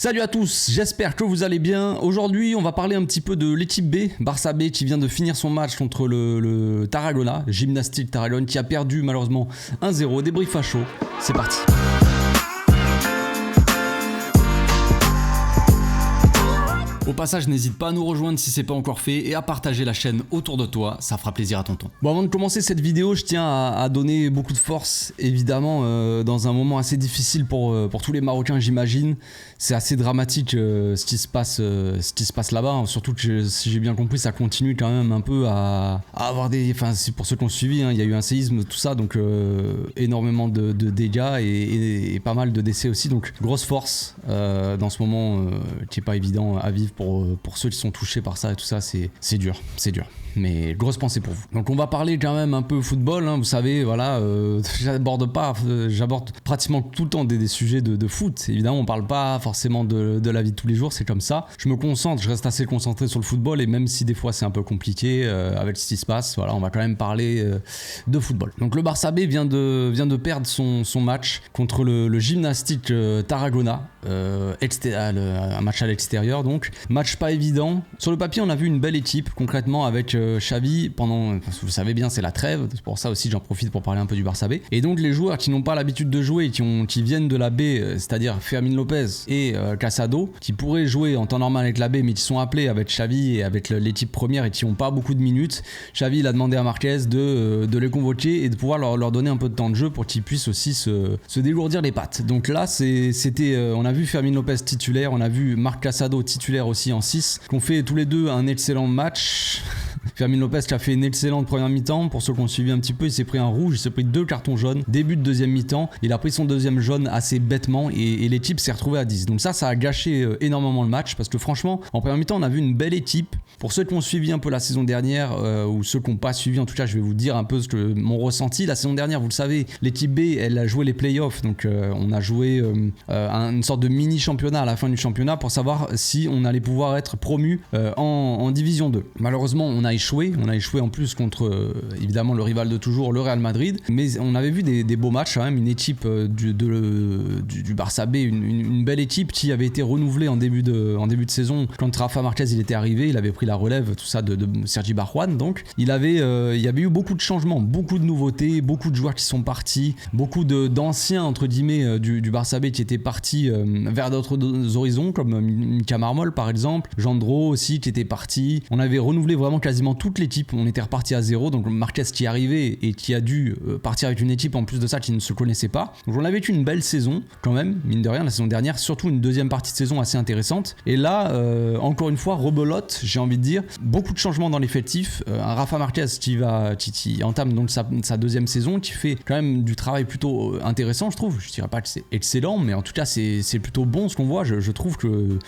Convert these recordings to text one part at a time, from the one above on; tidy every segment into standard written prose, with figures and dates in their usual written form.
Salut à tous, j'espère que vous allez bien. Aujourd'hui, on va parler un petit peu de l'équipe B, Barça B, qui vient de finir son match contre le Tarragona, Gimnàstic Tarragone, qui a perdu malheureusement 1-0. Débrief à chaud, c'est parti. Au passage, n'hésite pas à nous rejoindre si c'est pas encore fait et à partager la chaîne autour de toi, ça fera plaisir à tonton. Bon, avant de commencer cette vidéo, je tiens à donner beaucoup de force, évidemment, dans un moment assez difficile pour tous les Marocains, j'imagine. C'est assez dramatique ce qui se passe là-bas, hein. Surtout que si j'ai bien compris, ça continue quand même un peu à avoir des... Enfin, pour ceux qui ont suivi, hein, il y a eu un séisme, tout ça, donc énormément de dégâts et pas mal de décès aussi. Donc grosse force dans ce moment qui est pas évident à vivre pour ceux qui sont touchés par ça et tout ça, c'est dur, mais grosse pensée pour vous. Donc on va parler quand même un peu football, hein, vous savez, voilà, j'aborde pratiquement tout le temps des sujets de foot. Évidemment, on parle pas forcément de la vie de tous les jours, c'est comme ça. Je reste assez concentré sur le football, et même si des fois c'est un peu compliqué avec ce qui se passe, voilà, on va quand même parler de football. Donc le Barça B vient de perdre son match contre le Gimnàstic Tarragona, un match à l'extérieur, donc match pas évident. Sur le papier, on a vu une belle équipe concrètement avec Xavi vous savez bien, c'est la trêve, c'est pour ça aussi j'en profite pour parler un peu du Barça B. Et donc les joueurs qui n'ont pas l'habitude de jouer, qui viennent de la B, c'est-à-dire Fermín López et Casado, qui pourraient jouer en temps normal avec la B, mais qui sont appelés avec Xavi et avec l'équipe première et qui n'ont pas beaucoup de minutes. Xavi, il a demandé à Marquez de les convoquer et de pouvoir leur donner un peu de temps de jeu pour qu'ils puissent aussi se dégourdir les pattes. Donc là, on a vu Fermín López titulaire, on a vu Marc Casado titulaire aussi en 6, qui ont fait tous les deux un excellent match. Fermín López qui a fait une excellente première mi-temps. Pour ceux qui ont suivi un petit peu, il s'est pris un rouge, il s'est pris 2 cartons jaunes. Début de deuxième mi-temps, il a pris son deuxième jaune assez bêtement et l'équipe s'est retrouvée à 10. Donc ça a gâché énormément le match parce que franchement, en première mi-temps, on a vu une belle équipe. Pour ceux qui ont suivi un peu la saison dernière ou ceux qui n'ont pas suivi, en tout cas, je vais vous dire un peu mon ressenti. La saison dernière, vous le savez, l'équipe B, elle a joué les playoffs. Donc on a joué une sorte de mini-championnat à la fin du championnat pour savoir si on allait pouvoir être promu en Division 2. Malheureusement, on a échoué en plus contre évidemment le rival de toujours, le Real Madrid, mais on avait vu des beaux matchs quand même, une équipe du Barça B, une belle équipe qui avait été renouvelée en début de saison quand Rafa Marquez il était arrivé, il avait pris la relève, tout ça de Sergi Barjuan. Donc il y avait eu beaucoup de changements, beaucoup de nouveautés, beaucoup de joueurs qui sont partis, beaucoup d'anciens entre guillemets du Barça B qui étaient partis vers d'autres horizons, comme Mika Marmol par exemple, Jandro aussi qui était parti. On avait renouvelé vraiment quasiment toute l'équipe, on était reparti à zéro. Donc Marquez qui est arrivé et qui a dû partir avec une équipe en plus de ça qui ne se connaissait pas. Donc on avait eu une belle saison quand même, mine de rien, la saison dernière, surtout une deuxième partie de saison assez intéressante. Et là, encore une fois, rebelote, j'ai envie de dire, beaucoup de changements dans l'effectif. Un Rafa Marquez qui entame donc sa deuxième saison, qui fait quand même du travail plutôt intéressant, je trouve. Je dirais pas que c'est excellent, mais en tout cas c'est plutôt bon ce qu'on voit. Je trouve que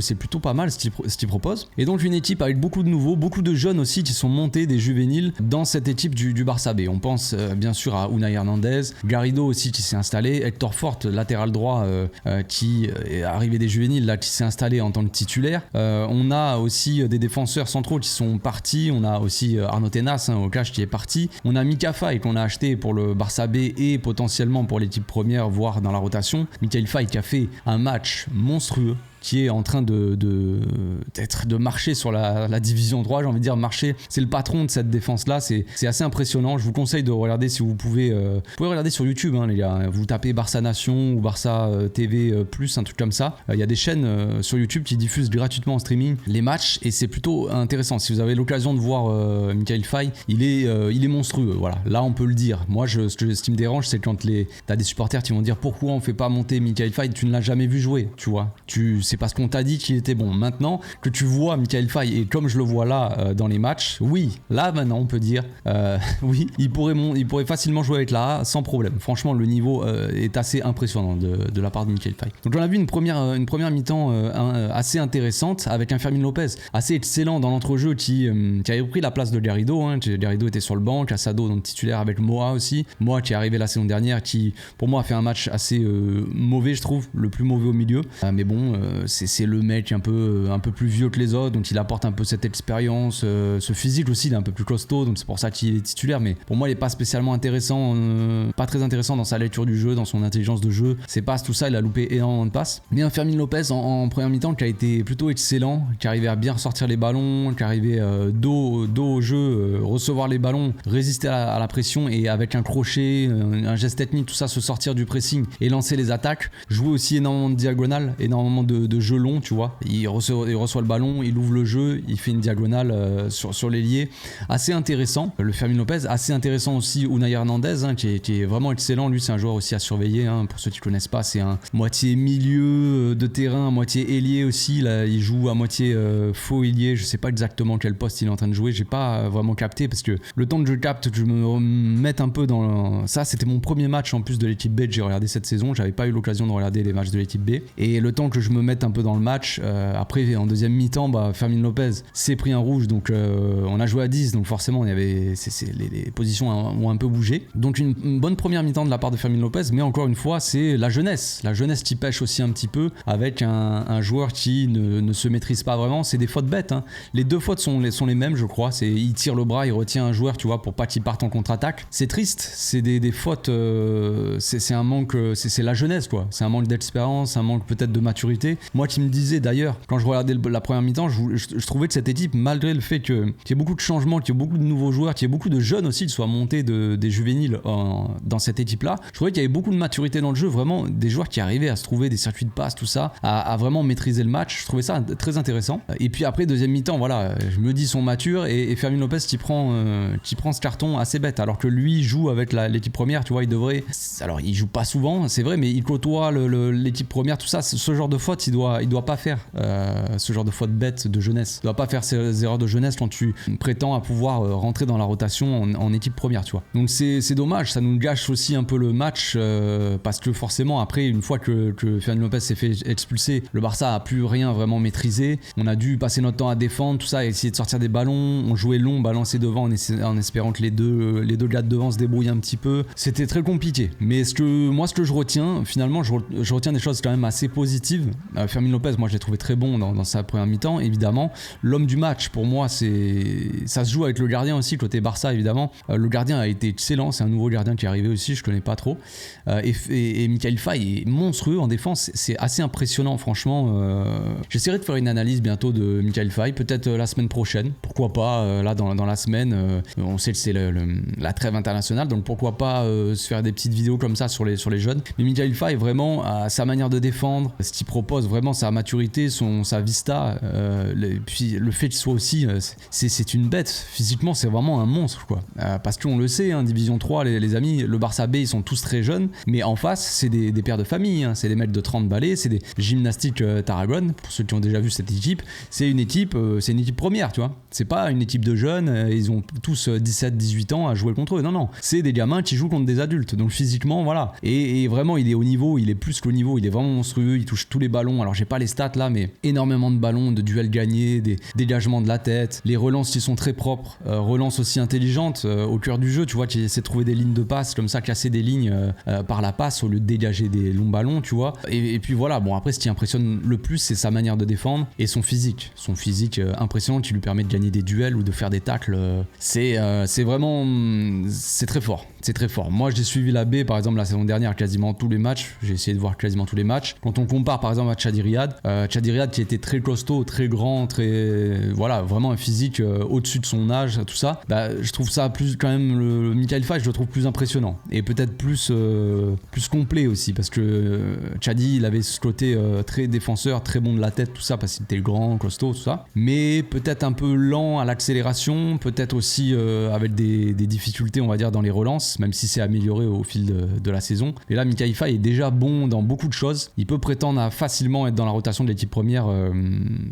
c'est plutôt pas mal ce qu'il propose. Et donc une équipe avec beaucoup de nouveaux, beaucoup de jeunes aussi qui sont montés, des juvéniles dans cette équipe du Barça B. On pense bien sûr à Unai Hernandez, Garrido aussi qui s'est installé, Hector Fort, latéral droit qui est arrivé des juvéniles là, qui s'est installé en tant que titulaire. On a aussi des défenseurs centraux qui sont partis. On a aussi Arnaud Tenas au cash qui est parti. On a Mika Faye qu'on a acheté pour le Barça B et potentiellement pour l'équipe première, voire dans la rotation. Mikael Faye qui a fait un match monstrueux, qui est en train de marcher sur la division 3, j'ai envie de dire marcher, c'est le patron de cette défense là, c'est assez impressionnant. Je vous conseille de regarder si vous pouvez regarder sur YouTube, hein, les gars, vous tapez Barça Nation ou Barça TV plus, un truc comme ça, il y a des chaînes sur YouTube qui diffusent gratuitement en streaming les matchs et c'est plutôt intéressant. Si vous avez l'occasion de voir Mikael Faye, il est monstrueux, voilà, là on peut le dire. Moi ce qui me dérange, c'est quand t'as des supporters qui vont dire pourquoi on fait pas monter Mikael Faye, tu ne l'as jamais vu jouer, tu vois, c'est parce qu'on t'a dit qu'il était bon. Maintenant que tu vois Mikael Faye, et comme je le vois là dans les matchs, oui, là maintenant on peut dire oui, il pourrait facilement jouer avec la A sans problème. Franchement, le niveau est assez impressionnant de la part de Mikael Faye. Donc on a vu une première mi-temps assez intéressante avec un Fermín López assez excellent dans l'entrejeu qui avait pris la place de Garrido, hein. Garrido était sur le banc, Casado donc titulaire avec Moa aussi. Moa qui est arrivé la saison dernière, qui pour moi a fait un match assez mauvais, je trouve, le plus mauvais au milieu. Mais bon, c'est le mec un peu plus vieux que les autres, donc il apporte un peu cette expérience, ce physique aussi, il est un peu plus costaud, donc c'est pour ça qu'il est titulaire. Mais pour moi, il est pas spécialement intéressant, pas très intéressant dans sa lecture du jeu, dans son intelligence de jeu. Ses passes, tout ça, il a loupé énormément de passes. Mais un Fermin Lopez en première mi-temps qui a été plutôt excellent, qui arrivait à bien ressortir les ballons, qui arrivait dos au jeu, recevoir les ballons, résister à la pression et avec un crochet, un geste technique, tout ça, se sortir du pressing et lancer les attaques. Jouer aussi énormément de diagonales, énormément de jeux longs, tu vois. Il reçoit le ballon, il ouvre le jeu, il fait une diagonale sur l'ailier. Assez intéressant, le Fermin Lopez. Assez intéressant aussi Unai Hernandez, qui est vraiment excellent. Lui, c'est un joueur aussi à surveiller. Pour ceux qui connaissent pas, c'est un moitié milieu de terrain, moitié ailier aussi. Là, il joue à moitié faux ailier. Je sais pas exactement quel poste il est en train de jouer. J'ai pas vraiment capté parce que le temps que je capte, que je me mette un peu dans ça. C'était mon premier match en plus de l'équipe B que j'ai regardé cette saison. J'avais pas eu l'occasion de regarder les matchs de l'équipe B. Et le temps que je me mette un peu dans le match, après en deuxième mi-temps, Fermin Lopez s'est pris un rouge. Donc on a joué à 10, donc forcément les positions ont un peu bougé. Donc une bonne première mi-temps de la part de Fermin Lopez, mais encore une fois, c'est la jeunesse qui pêche aussi un petit peu avec un joueur qui ne se maîtrise pas vraiment. C'est des fautes bêtes. Les deux fautes sont les mêmes, je crois. Il tire le bras, il retient un joueur, tu vois, pour pas qu'il parte en contre-attaque. C'est triste, c'est des fautes. C'est un manque, c'est la jeunesse, quoi. C'est un manque d'expérience, un manque peut-être de maturité. Moi, qui me disais d'ailleurs, quand je regardais la première mi-temps, je trouvais que cette équipe, malgré le fait qu'il y ait beaucoup de changements, qu'il y ait beaucoup de nouveaux joueurs, qu'il y ait beaucoup de jeunes aussi qui soient montés des juvéniles dans cette équipe-là, je trouvais qu'il y avait beaucoup de maturité dans le jeu, vraiment des joueurs qui arrivaient à se trouver des circuits de passe, tout ça, à vraiment maîtriser le match. Je trouvais ça très intéressant. Et puis après, deuxième mi-temps, voilà, je me dis, ils sont matures et Fermin Lopez qui prend ce carton assez bête, alors que lui joue avec l'équipe première, tu vois, il devrait. Alors, il joue pas souvent, c'est vrai, mais il côtoie l'équipe première, tout ça, ce genre de faute, il doit pas faire ce genre de faute bête de jeunesse. Il doit pas faire ces erreurs de jeunesse quand tu prétends à pouvoir rentrer dans la rotation en équipe première, tu vois. Donc c'est dommage, ça nous gâche aussi un peu le match parce que forcément après, une fois que Fermin Lopez s'est fait expulser, le Barça a plus rien vraiment maîtrisé. On a dû passer notre temps à défendre, tout ça, essayer de sortir des ballons. On jouait long, balancer devant en espérant que les deux gars de devant se débrouillent un petit peu. C'était très compliqué. Mais ce que je retiens, finalement, je retiens des choses quand même assez positives. Fermin Lopez, moi je l'ai trouvé très bon dans sa première mi-temps, évidemment. L'homme du match, pour moi, ça se joue avec le gardien aussi, côté Barça, évidemment. Le gardien a été excellent, c'est un nouveau gardien qui est arrivé aussi, je connais pas trop. Et Mikayil Faye est monstrueux en défense, c'est assez impressionnant, franchement. J'essaierai de faire une analyse bientôt de Mikayil Faye, peut-être la semaine prochaine, pourquoi pas, là dans la semaine. On sait que c'est la trêve internationale, donc pourquoi pas se faire des petites vidéos comme ça sur les jeunes. Mais Mikayil Faye, vraiment, sa manière de défendre, ce qu'il propose, vraiment sa maturité, sa vista, puis le fait qu'il soit aussi, c'est une bête. Physiquement, c'est vraiment un monstre, quoi. Parce qu'on le sait, Division 3, les amis, le Barça B, ils sont tous très jeunes, mais en face, c'est des pères de famille, c'est des mecs de 30 balais, c'est des gymnastiques Tarragone, pour ceux qui ont déjà vu cette équipe, c'est une équipe première, tu vois. C'est pas une équipe de jeunes, ils ont tous 17-18 ans à jouer contre eux, non, c'est des gamins qui jouent contre des adultes, donc physiquement, voilà. Et vraiment, il est au niveau, il est plus qu'au niveau, il est vraiment monstrueux, il touche tous les ballons, alors j'ai pas les stats là, mais énormément de ballons, de duels gagnés, des dégagements de la tête, les relances qui sont très propres, relances aussi intelligentes au cœur du jeu, tu vois, qui essaie de trouver des lignes de passe, comme ça, casser des lignes par la passe au lieu de dégager des longs ballons, tu vois. Et puis voilà, bon, après, ce qui impressionne le plus, c'est sa manière de défendre et son physique impressionnant qui lui permet de gagner des duels ou de faire des tacles. C'est vraiment, c'est très fort. C'est très fort. Moi, j'ai suivi la B, par exemple, la saison dernière, quasiment tous les matchs. J'ai essayé de voir quasiment tous les matchs. Quand on compare, par exemple, à Chadi Riyad qui était très costaud, très grand, voilà, vraiment un physique au-dessus de son âge, tout ça. Je trouve ça plus, quand même, le Mikayil Faye, je le trouve plus impressionnant et peut-être plus complet aussi, parce que Chadi, il avait ce côté très défenseur, très bon de la tête, tout ça, parce qu'il était grand, costaud, tout ça. Mais peut-être un peu lent à l'accélération, peut-être aussi avec des difficultés, on va dire, dans les relances, même si c'est amélioré au fil de la saison. Et là, Mikayil Faye est déjà bon dans beaucoup de choses. Il peut prétendre à facilement être dans la rotation de l'équipe première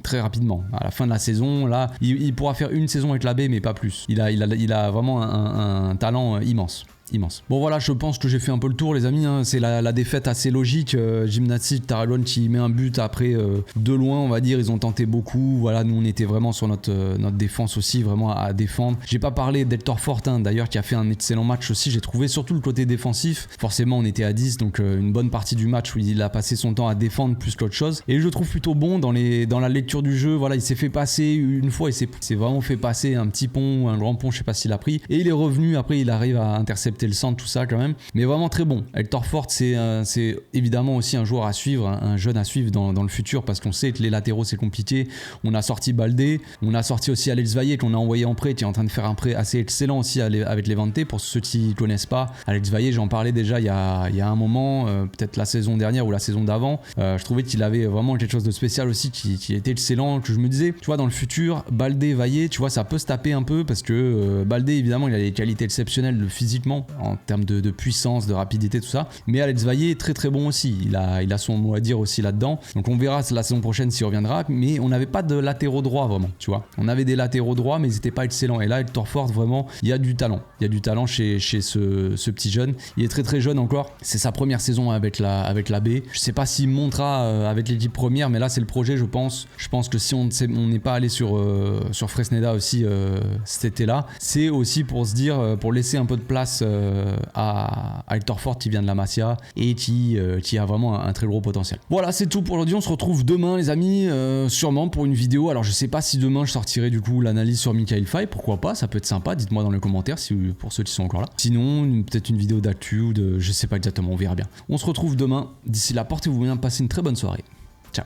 très rapidement. À la fin de la saison, là, il pourra faire une saison avec la B, mais pas plus. Il a vraiment un talent immense. immense. Bon voilà, je pense que j'ai fait un peu le tour les amis, hein. C'est la défaite assez logique. Gymnastique Taralouane qui met un but après de loin on va dire, ils ont tenté beaucoup. Voilà, nous on était vraiment sur notre défense aussi, vraiment à défendre. J'ai pas parlé d'Hector Fortin d'ailleurs qui a fait un excellent match aussi, j'ai trouvé surtout le côté défensif. Forcément on était à 10 donc une bonne partie du match où il a passé son temps à défendre plus qu'autre chose. Et je le trouve plutôt bon dans la lecture du jeu. Voilà, il s'est fait passer une fois, il s'est vraiment fait passer un petit pont, un grand pont, je sais pas s'il a pris. Et il est revenu, après il arrive à intercepter le centre, tout ça quand même. Mais vraiment très bon. Hector Fort c'est évidemment aussi un joueur à suivre, un jeune à suivre dans le futur parce qu'on sait que les latéraux c'est compliqué. On a sorti Baldé, on a sorti aussi Alex Vaillé qu'on a envoyé en prêt, qui est en train de faire un prêt assez excellent aussi avec Levante. Pour ceux qui ne connaissent pas, Alex Vaillé, j'en parlais déjà il y a un moment, peut-être la saison dernière ou la saison d'avant. Je trouvais qu'il avait vraiment quelque chose de spécial aussi, qui était excellent, que je me disais, tu vois, dans le futur, Baldé, Vaillé, tu vois, ça peut se taper un peu parce que Baldé, évidemment, il a des qualités exceptionnelles physiquement, en termes de puissance, de rapidité, tout ça. Mais Alex Vaillé est très très bon aussi. Il a son mot à dire aussi là-dedans. Donc on verra la saison prochaine s'il reviendra. Mais on n'avait pas de latéraux droits vraiment, tu vois. On avait des latéraux droits, mais ils n'étaient pas excellents. Et là, Hector Fort, vraiment, il y a du talent. Il y a du talent chez ce petit jeune. Il est très très jeune encore. C'est sa première saison avec la B. Je sais pas s'il montera avec l'équipe première, mais là c'est le projet, je pense. Je pense que si on n'est pas allé sur Fresneda aussi cet été-là, c'est aussi pour se dire, pour laisser un peu de place à Hector Fort qui vient de la Masia et qui a vraiment un très gros potentiel. Voilà, c'est tout pour l'audio. On se retrouve demain les amis, sûrement pour une vidéo. Alors je sais pas si demain je sortirai du coup l'analyse sur Mikhail Faye, pourquoi pas, ça peut être sympa, dites-moi dans les commentaires pour ceux qui sont encore là. Sinon peut-être une vidéo d'actu ou je sais pas exactement, on verra bien. On se retrouve demain, d'ici là portez-vous bien, passez une très bonne soirée. Ciao.